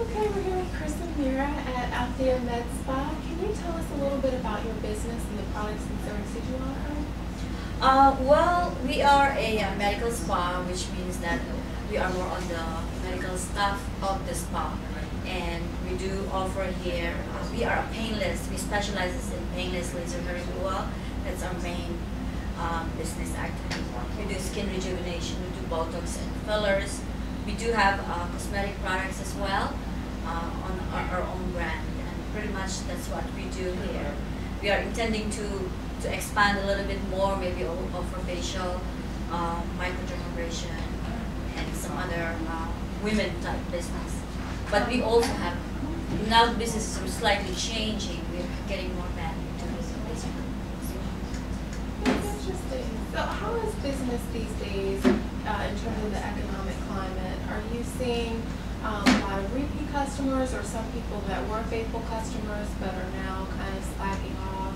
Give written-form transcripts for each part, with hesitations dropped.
Okay, we're here with Chris and Mira at Althea Medspa. Can you tell us a little bit about your business and the products and services you offer? Well, we are a medical spa, which means that we are more on the medical staff of the spa. And we do offer here, we are a painless, we specialize in painless laser hair removal. That's our main business actually. We do skin rejuvenation, we do Botox and fillers. We do have cosmetic products as well on our own brand, and pretty much that's what we do here. We are intending to expand a little bit more, maybe offer facial, microdermabrasion, and some other women type business. But we also have, now the business is slightly changing, we're getting more back into this business. That's interesting. So how is business these days in terms of the economic climate? Are you seeing a lot of repeat customers, or some people that were faithful customers but are now kind of slacking off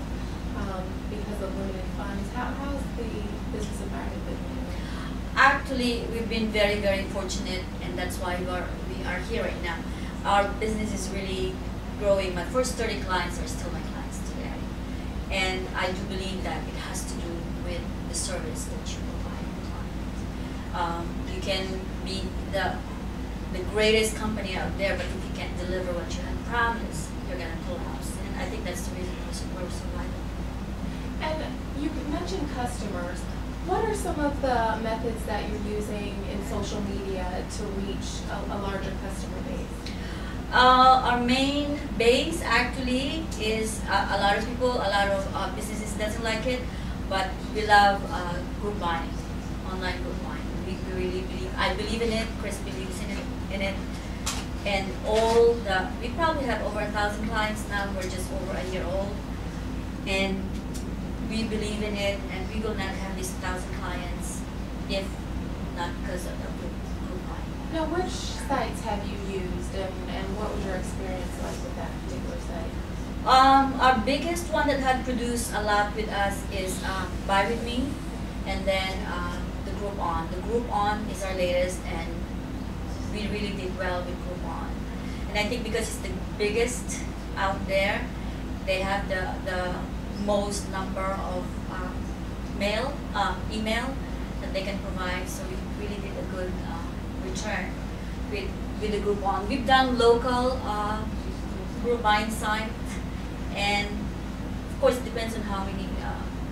because of limited funds? How's the business environment been? Actually, we've been very, very fortunate, and that's why we are here right now. Our business is really growing. My first 30 clients are still my clients today. And I do believe that it has to do with the service that you provide to clients. You can be the greatest company out there, but if you can't deliver what you have promised, you're going to collapse. And I think that's the reason we're surviving. And you mentioned customers. What are some of the methods that you're using in social media to reach a larger customer base? Our main base actually is a lot of people, a lot of businesses doesn't like it, but we love group buying, online group buying. We really believe, I believe in it, Chris believes in it, and we probably have over 1,000 clients now. We're just over a year old, and we believe in it, and we will not have these 1,000 clients if not because of the group buying. Now, which sites have you used, and what was your experience like with that particular site? Our biggest one that had produced a lot with us is Buy With Me, and then the Groupon. The Groupon is our latest, and we really did well with Groupon. And I think because it's the biggest out there, they have the most number of email that they can provide, so we really did a good return with the Groupon. We've done local group buying sites, and of course it depends on how many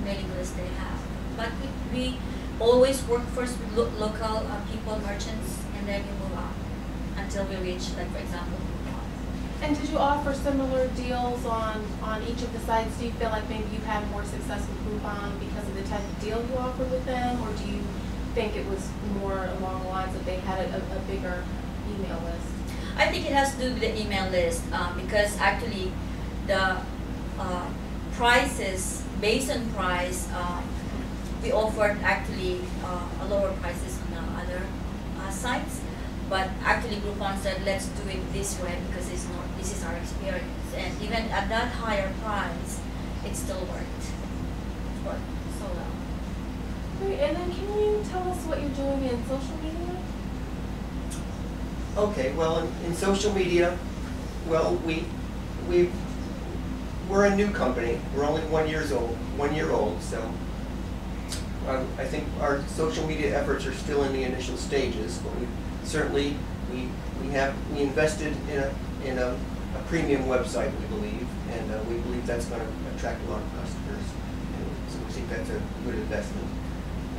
mailing lists they have. But we always work first with local people, merchants, and then we move on until we reach, like for example, Groupon. And did you offer similar deals on each of the sites? Do you feel like maybe you had more success with Groupon because of the type of deal you offered with them, or do you think it was more along the lines that they had a bigger email list? I think it has to do with the email list because actually the prices, based on price, we offered actually a lower prices on the other sites. But actually Groupon said, let's do it this way because this is our experience. And even at that higher price, it still worked. It worked so well. Great. And then can you tell us what you're doing in social media? Okay, well, in social media, well, we're a new company. We're only 1 year old, so I think our social media efforts are still in the initial stages. But certainly we invested in a premium website, we believe, and we believe that's going to attract a lot of customers. And so we think that's a good investment.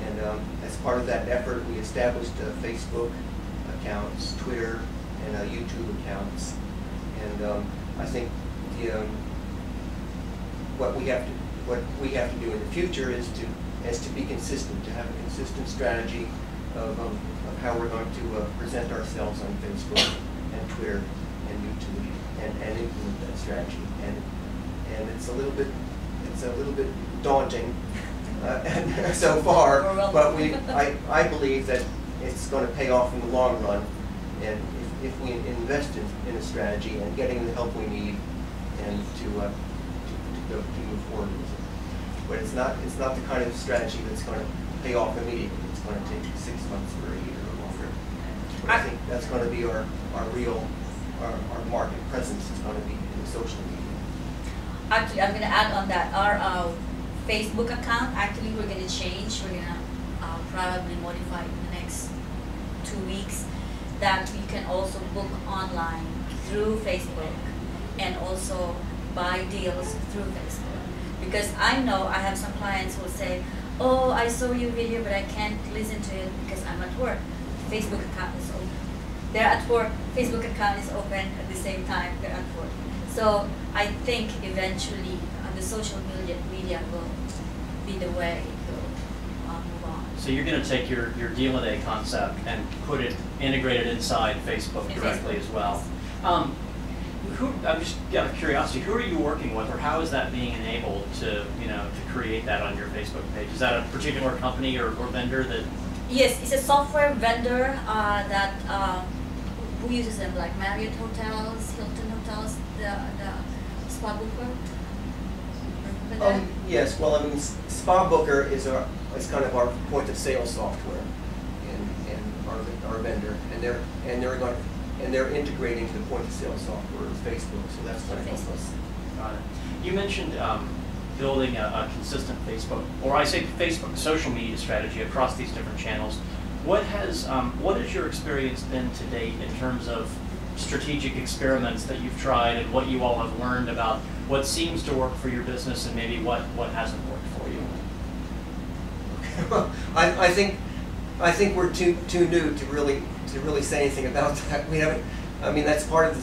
And as part of that effort, we established Facebook accounts, Twitter, and YouTube accounts. And I think what we have to do in the future is to be consistent, to have a consistent strategy of how we're going to present ourselves on Facebook and Twitter and YouTube, and implement that strategy. And it's a little bit daunting so far, but I believe that it's going to pay off in the long run, and if we invest in a strategy and getting the help we need, and to move forward with it. But it's not the kind of strategy that's going to pay off immediately. It's going to take 6 months or a year or longer. But I think that's going to be our real our market presence is going to be in social media. Actually, I'm going to add on that. Our Facebook account, actually, we're going to change. We're going to probably modify in the next 2 weeks, that you can also book online through Facebook and also buy deals through Facebook. Because I know I have some clients who will say, oh, I saw your video, but I can't listen to it because I'm at work. Facebook account is open. They're at work, Facebook account is open at the same time they're at work. So I think eventually the social media will be the way to move on. So you're going to take your Deal a Day concept and put it integrated inside Facebook directly as well. I'm just out of curiosity, who are you working with, or how is that being enabled to to create that on your Facebook page? Is that a particular company or vendor that? Yes, it's a software vendor that who uses them, like Marriott Hotels, Hilton Hotels, the Spa Booker. Yes, well, I mean, Spa Booker is kind of our point of sale software, and our vendor, and they're integrating the point of sale software with Facebook, so that's going to help us. Got it. You mentioned building a consistent Facebook, or I say Facebook social media strategy across these different channels. What has your experience been to date in terms of strategic experiments that you've tried, and what you all have learned about what seems to work for your business and maybe what hasn't worked for you? Well, I think we're too new to really say anything about that. We haven't. I mean, that's part of the.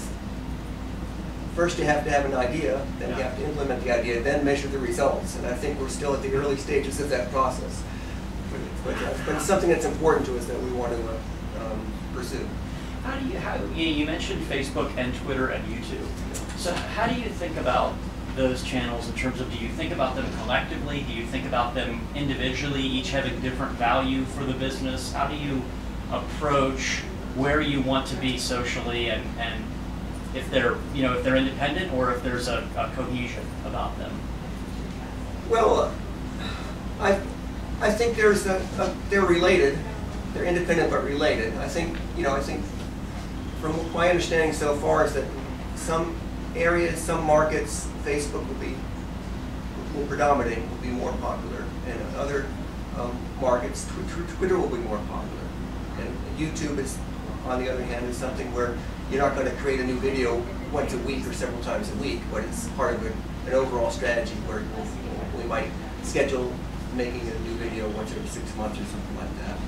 First, you have to have an idea, then you have to implement the idea, then measure the results. And I think we're still at the early stages of that process. But it's something that's important to us that we want to pursue. You mentioned Facebook and Twitter and YouTube. So how do you think about those channels in terms of, do you think about them collectively? Do you think about them individually, each having different value for the business? How do you approach where you want to be socially, and if they're independent, or if there's a cohesion about them? Well, I think they're related. They're independent but related. I think from my understanding so far is that some areas, some markets, Facebook will predominate, will be more popular, and in other markets, Twitter will be more popular. And YouTube is, on the other hand, is something where you're not going to create a new video once a week or several times a week, but it's part of an overall strategy where we might schedule making a new video once every 6 months or something like that.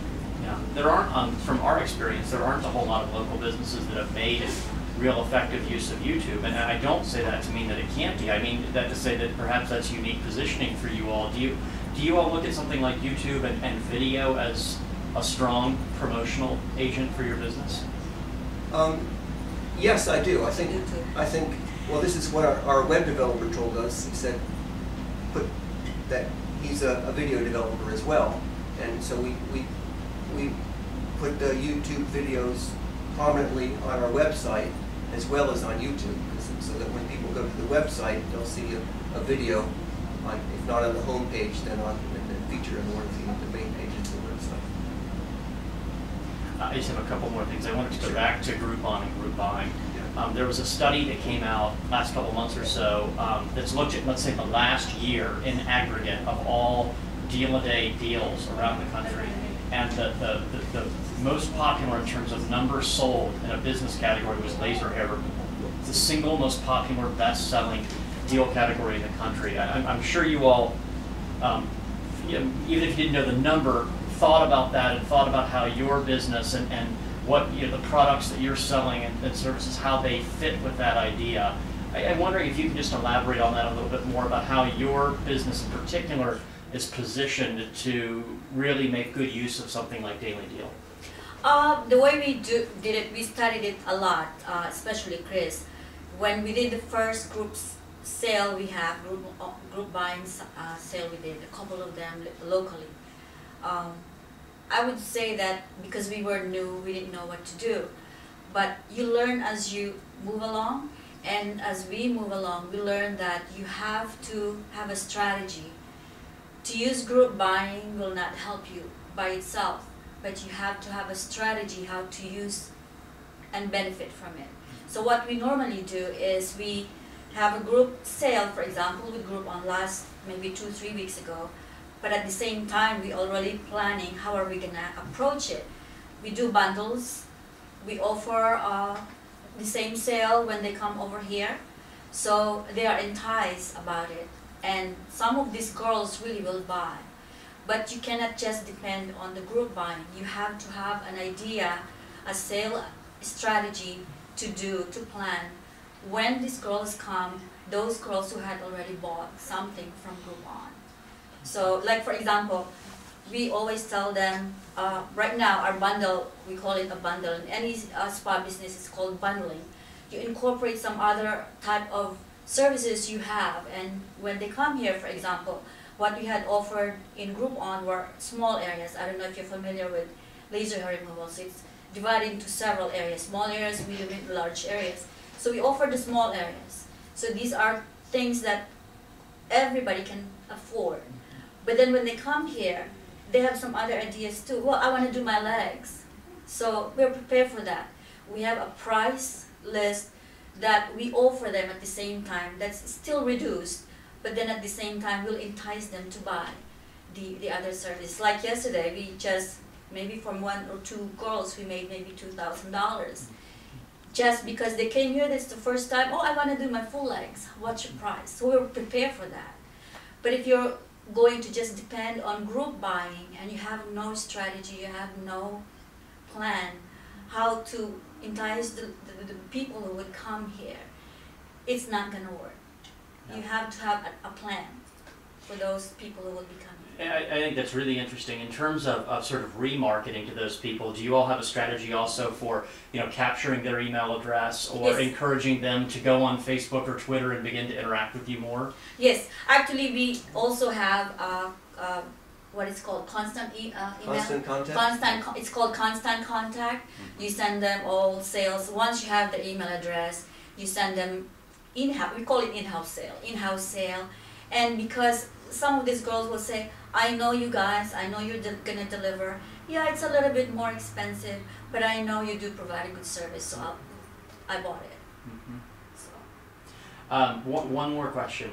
Yeah, there aren't, from our experience, there aren't a whole lot of local businesses that have made real effective use of YouTube, and I don't say that to mean that it can't be. I mean that to say that perhaps that's unique positioning for you all. Do you all look at something like YouTube and video as a strong promotional agent for your business? Yes, I do. I think. Well, this is what our web developer told us. He said, that he's a video developer as well, and so we put the YouTube videos prominently on our website as well as on YouTube, so that when people go to the website, they'll see a video, if not on the home page, then on the feature in one of the main pages of the website. I just have a couple more things. I wanted to go back to Groupon and group buying. There was a study that came out last couple months or so that's looked at, let's say, the last year in aggregate of all deal-a-day deals around the country. And the most popular in terms of numbers sold in a business category was laser hair removal. It's the single most popular, best-selling deal category in the country. I'm sure you all, even if you didn't know the number, thought about that and thought about how your business and what the products that you're selling and services, how they fit with that idea. I'm wondering if you can just elaborate on that a little bit more about how your business in particular is positioned to really make good use of something like Daily Deal. The way we did it, we studied it a lot, especially Chris. When we did the first group sale, we have group buying sale. We did a couple of them locally. I would say that because we were new, we didn't know what to do. But you learn as you move along, and as we move along, we learn that you have to have a strategy. To use group buying will not help you by itself, but you have to have a strategy how to use and benefit from it. So what we normally do is we have a group sale, for example, with Groupon last maybe 2-3 weeks ago, but at the same time we already planning how are we gonna approach it. We do bundles, we offer the same sale when they come over here, so they are enticed about it, and some of these girls really will buy. But you cannot just depend on the group buying. You have to have an idea, a sale strategy to plan. When these girls come, those girls who had already bought something from Groupon. So like for example, we always tell them, right now our bundle, we call it a bundle. In any spa business is called bundling. You incorporate some other type of services you have, and when they come here, for example, what we had offered in Groupon were small areas. I don't know if you're familiar with laser hair removal. So it's divided into several areas, small areas, medium, and large areas. So we offer the small areas. So these are things that everybody can afford. But then when they come here, they have some other ideas too. Well, I want to do my legs. So we're prepared for that. We have a price list that we offer them at the same time that's still reduced, but then at the same time we'll entice them to buy the other service. Like yesterday, we just, maybe from 1 or 2 girls, we made maybe $2,000. Just because they came here, that's the first time, oh, I want to do my full legs, what's your price? So we're prepared for that. But if you're going to just depend on group buying and you have no strategy, you have no plan how to entice the people who would come here, it's not going to work. You have to have a plan for those people who will be coming. I think that's really interesting. In terms of sort of remarketing to those people, do you all have a strategy also for, you know, capturing their email address or Yes. encouraging them to go on Facebook or Twitter and begin to interact with you more? Yes, actually we also have what is called constant email. Constant contact? It's called constant contact. You send them all sales. Once you have the email address, you send them in-house. We call it in-house sale. And because some of these girls will say, I know you guys, I know you're gonna deliver. Yeah, it's a little bit more expensive, but I know you do provide a good service, so I bought it. Mm-hmm. So. One more question.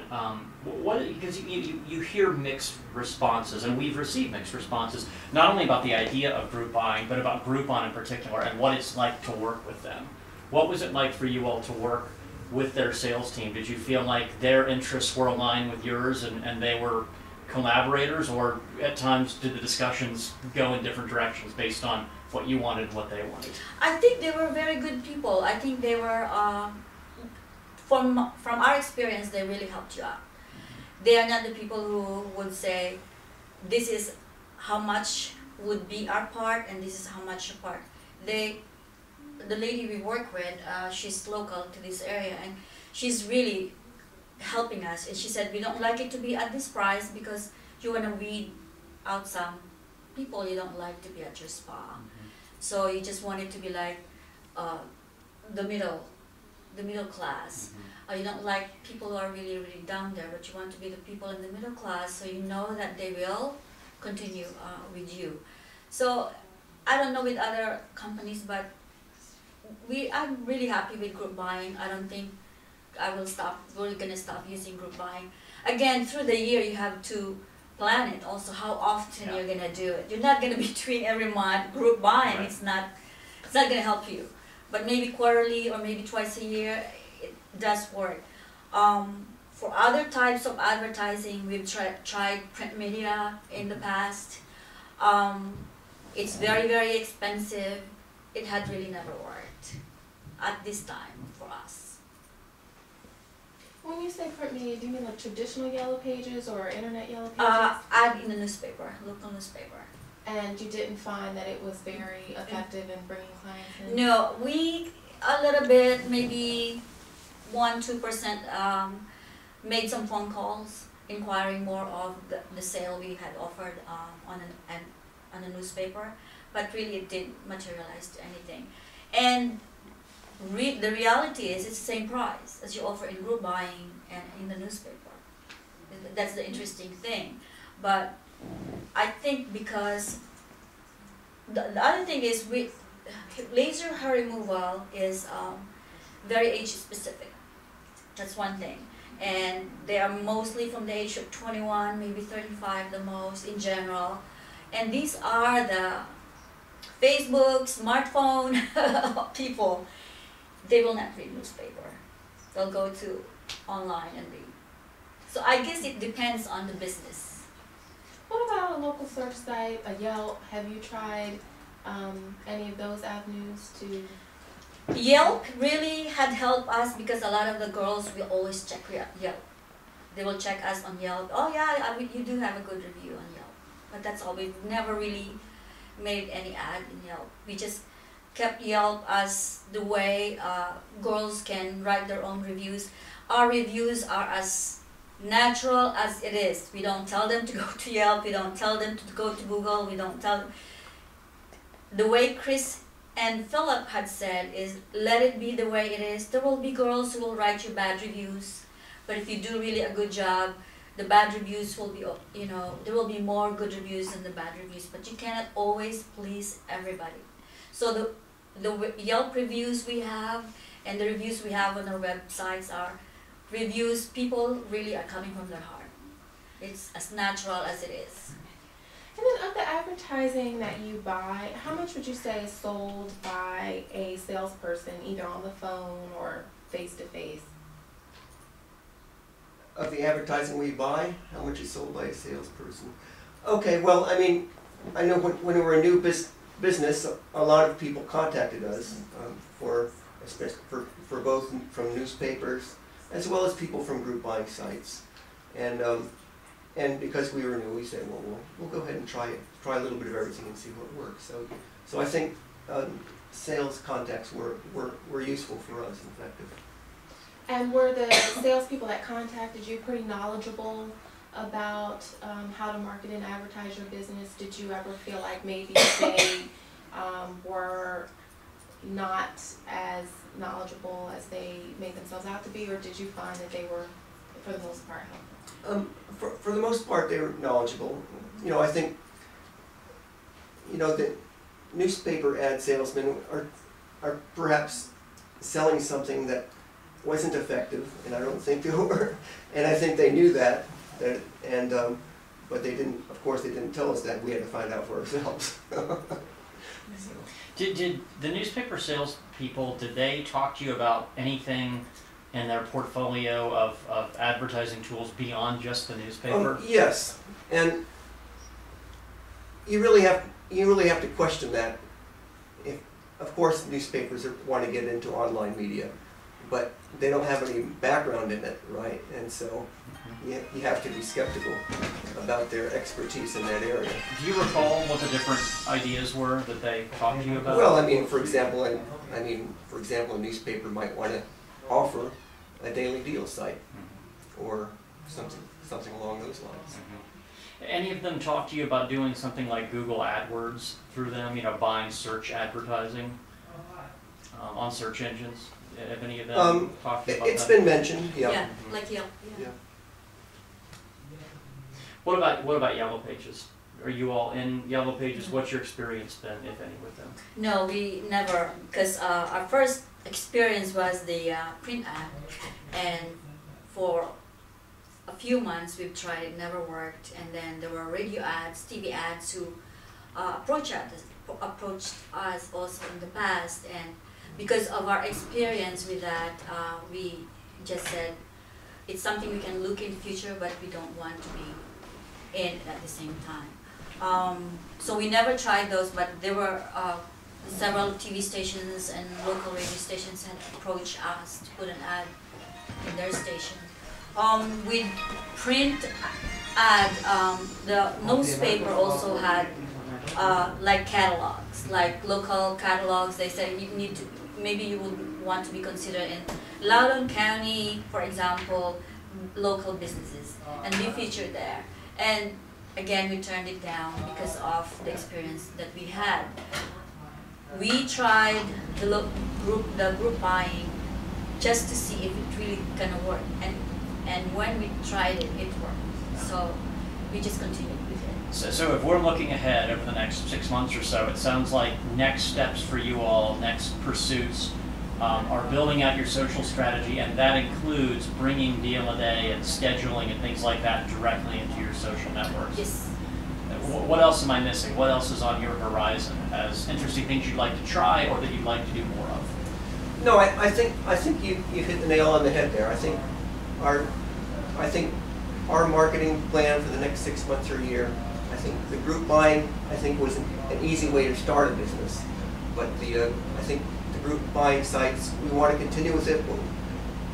Because you hear mixed responses, and we've received mixed responses, not only about the idea of group buying, but about Groupon in particular and what it's like to work with them. What was it like for you all to work with their sales team? Did you feel like their interests were aligned with yours and they were collaborators, or at times did the discussions go in different directions based on what you wanted and what they wanted? I think they were very good people. I think they were, from our experience, they really helped you out. They are not the people who would say, this is how much would be our part and this is how much your part. The lady we work with, she's local to this area, and she's really helping us. And she said, we don't like it to be at this price because you want to weed out some people you don't like to be at your spa. Mm-hmm. So you just want it to be like the middle class. Mm-hmm. You don't like people who are really, really down there, but you want to be the people in the middle class, so you know that they will continue with you. So I don't know with other companies, but I'm really happy with group buying. I don't think we're gonna stop using group buying. Again, through the year you have to plan it also how often you're gonna do it. You're not gonna be doing every month group buying. Right. It's not gonna help you. But maybe quarterly or maybe twice a year, it does work. For other types of advertising, we've tried print media in the past. It's very, very expensive. It had really never worked at this time for us. When you say print media, do you mean like traditional yellow pages or internet yellow pages? Ad in the newspaper, local newspaper. And you didn't find that it was very effective in bringing clients in? No, we a little bit, maybe 1-2%, made some phone calls inquiring more of the sale we had offered on a newspaper, but really it didn't materialize to anything. And the reality is it's the same price as you offer in group buying and in the newspaper. That's the interesting thing. But I think because the other thing is laser hair removal is very age specific. That's one thing. And they are mostly from the age of 21, maybe 35 the most in general. And these are the Facebook, smartphone people. They will not read newspaper. They'll go to online and read. So I guess it depends on the business. What about a local search site, a Yelp? Have you tried any of those avenues to? Yelp really had helped us because a lot of the girls will always check Yelp. They will check us on Yelp. Oh yeah, you do have a good review on Yelp. But that's all. We've never really made any ad in Yelp. We just kept Yelp as the way girls can write their own reviews. Our reviews are as natural as it is. We don't tell them to go to Yelp. We don't tell them to go to Google. We don't tell them. The way Chris and Philip had said is, let it be the way it is. There will be girls who will write you bad reviews, but if you do really a good job, the bad reviews will be, there will be more good reviews than the bad reviews, but you cannot always please everybody. So the Yelp reviews we have and the reviews we have on our websites are reviews people really are coming from their heart. It's as natural as it is. And then of the advertising that you buy, how much would you say is sold by a salesperson, either on the phone or face-to-face? Of the advertising we buy, how much is sold by a salesperson? Okay, well, I mean, I know when we were a new business, a lot of people contacted us for both from newspapers as well as people from group buying sites, and because we were new, we said, well, we'll go ahead and try a little bit of everything and see what works. So I think sales contacts were useful for us, effective. And were the salespeople that contacted you pretty knowledgeable about how to market and advertise your business? Did you ever feel like maybe they were not as knowledgeable as they made themselves out to be, or did you find that they were, for the most part, helpful? For the most part, they were knowledgeable. I think, the newspaper ad salesmen are perhaps selling something that wasn't effective, and I don't think they were. And I think they knew that, but they didn't. Of course, they didn't tell us that. We had to find out for ourselves. Did the newspaper salespeople, did they talk to you about anything in their portfolio of advertising tools beyond just the newspaper? Yes, and you really have to question that. Of course, newspapers want to get into online media, but they don't have any background in it, right? And so you have to be skeptical about their expertise in that area. Do you recall what the different ideas were that they talked to you about? Well, for example, a newspaper might want to offer a daily deal site, or something along those lines. Any of them talk to you about doing something like Google AdWords through them, buying search advertising on search engines? Have any of them talked about It's that? been mentioned, yeah. Yeah, like Yelp. Yeah. What about Yellow Pages? Are you all in Yellow Pages? What's your experience been, if any, with them? No, we never, because our first experience was the print ad, and for a few months we've tried, it never worked, and then there were radio ads, TV ads who approached us also in the past, and because of our experience with that, we just said it's something we can look in the future, but we don't want to be in at the same time. So we never tried those, but there were several TV stations and local radio stations had approached us to put an ad in their station. With print ad, the newspaper also had like catalogs, like local catalogs. They said you need to, maybe you would want to be considered in Loudoun County, for example, local businesses, and we featured there. And again, we turned it down because of the experience that we had. We tried the group buying just to see if it really gonna work, and when we tried it, it worked. So we just continued with it. So if we're looking ahead over the next 6 months or so, it sounds like next steps for you all, next pursuits, are building out your social strategy, and that includes bringing Deal a Day and scheduling and things like that directly into your social networks. Yes. What else am I missing? What else is on your horizon as interesting things you'd like to try or that you'd like to do more of? No, I think you hit the nail on the head there. I think our marketing plan for the next 6 months or a year, I think the group buying was an easy way to start a business, but I think the group buying sites, we want to continue with it,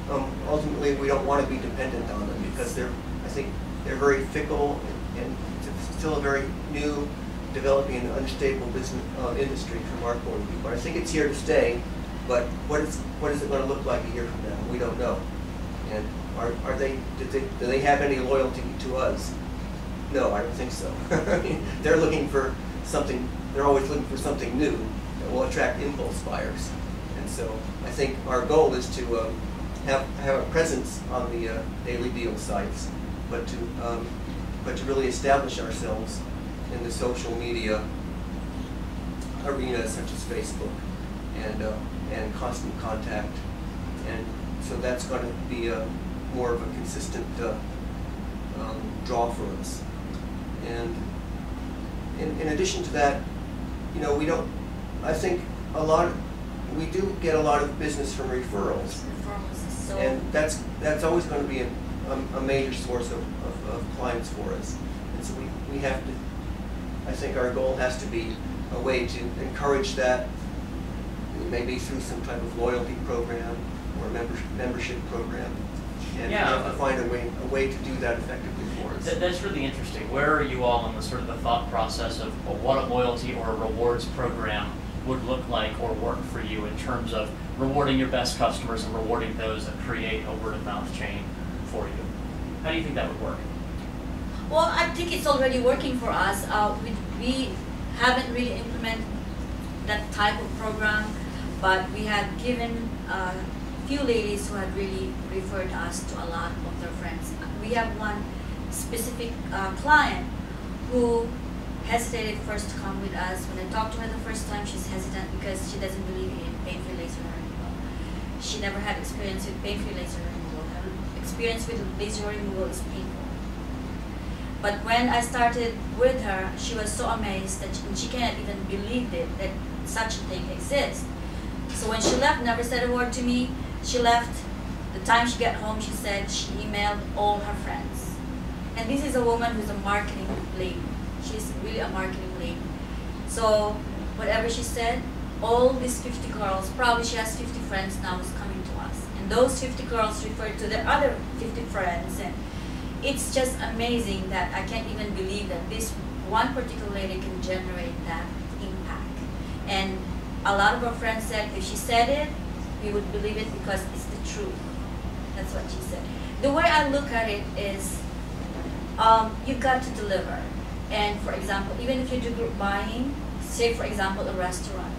but ultimately we don't want to be dependent on them because I think they're very fickle and it's still a very new, developing and unstable business industry from our point of view. But I think it's here to stay. But what is it going to look like a year from now? We don't know. And do they have any loyalty to us? No, I don't think so. They're looking for something. They're always looking for something new that will attract impulse buyers. And so I think our goal is to have a presence on the daily deal sites, but to really establish ourselves in the social media arena, such as Facebook and constant contact. And so that's going to be more of a consistent draw for us. And in addition to that, I think we do get a lot of business from referrals. And that's always going to be a major source of clients for us. And so we have to, I think our goal has to be a way to encourage that, maybe through some type of loyalty program or membership program. And yeah, we have to find a way to do that effectively for us. That's really interesting. Where are you all in the sort of the thought process of what a loyalty or a rewards program would look like or work for you in terms of rewarding your best customers and rewarding those that create a word-of-mouth chain for you? How do you think that would work? Well, I think it's already working for us. We haven't really implemented that type of program, but we had given a few ladies who had really referred us to a lot of their friends. We have one specific client who hesitated first to come with us. When I talked to her the first time, she's hesitant because she doesn't believe in pain-free laser removal. She never had experience with pain-free laser removal. Her experience with laser removal is painful. But when I started with her, she was so amazed that she can't even believe it, that such a thing exists. So when she left, never said a word to me. She left. The time she got home, she said she emailed all her friends. And this is a woman who's a marketing lady. She's really a marketing lady. So whatever she said, all these 50 girls, probably she has 50 friends now, is coming to us. And those 50 girls referred to their other 50 friends. And it's just amazing that I can't even believe that this one particular lady can generate that impact. And a lot of our friends said if she said it, we would believe it because it's the truth. That's what she said. The way I look at it is, you've got to deliver. And for example, even if you do group buying, say for example a restaurant,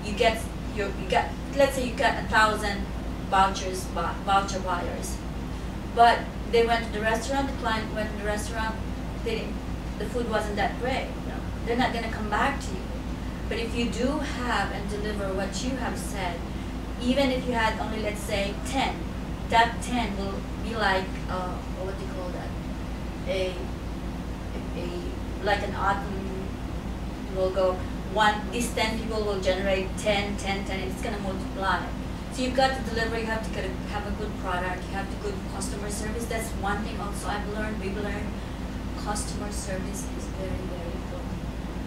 let's say you got 1,000 voucher buyers, but they went to the restaurant, the client went to the restaurant, the food wasn't that great. They're not going to come back to you. But if you do have and deliver what you have said, even if you had only, let's say, 10, that 10 will be like, what do you call that? Like an atom will go, these 10 people will generate 10, 10, 10, and it's going to multiply. So you've got to deliver, you have to have a good product, you have to good customer service. That's one thing also we've learned, customer service is very, very important.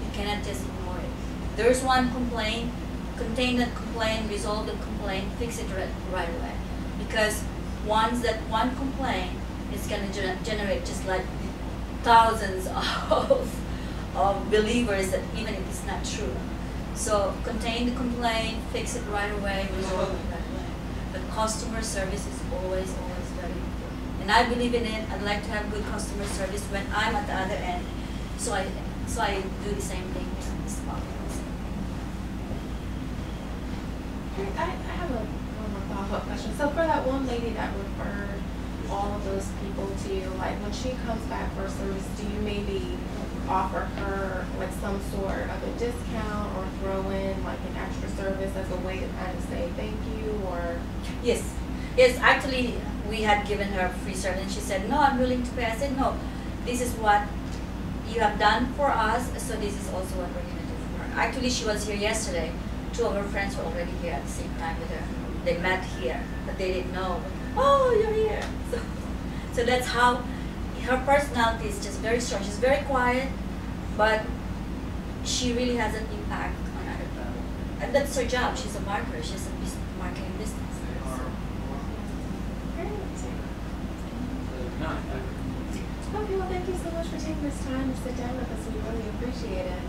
You cannot just ignore it. There's one complaint, contain that complaint, resolve the complaint, fix it right away. Because once that one complaint is going to generate just like thousands of believers that even if it's not true. So contain the complaint, fix it right away, resolve it right away. But customer service is always, always very important. And I believe in it. I'd like to have good customer service when I'm at the other end. So I do the same thing with this podcast. I have one more follow-up question. So for that one lady that referred all of those people to you, like when she comes back for service, do you maybe offer her like some sort of a discount or throw in like an extra service as a way to kind of say thank you or? Yes. Yes, actually, we had given her free service, and she said, no, I'm willing to pay. I said, no, this is what you have done for us, so this is also what we're going to do for her. Actually, she was here yesterday. 2 of her friends were already here at the same time with her. They met here, but they didn't know. Oh, you're here. So that's how her personality is just very strong. She's very quiet, but she really has an impact on other people. And that's her job. She's a marketer. She's a marketing business. Okay, well, thank you so much for taking this time to sit down with us. We really appreciate it.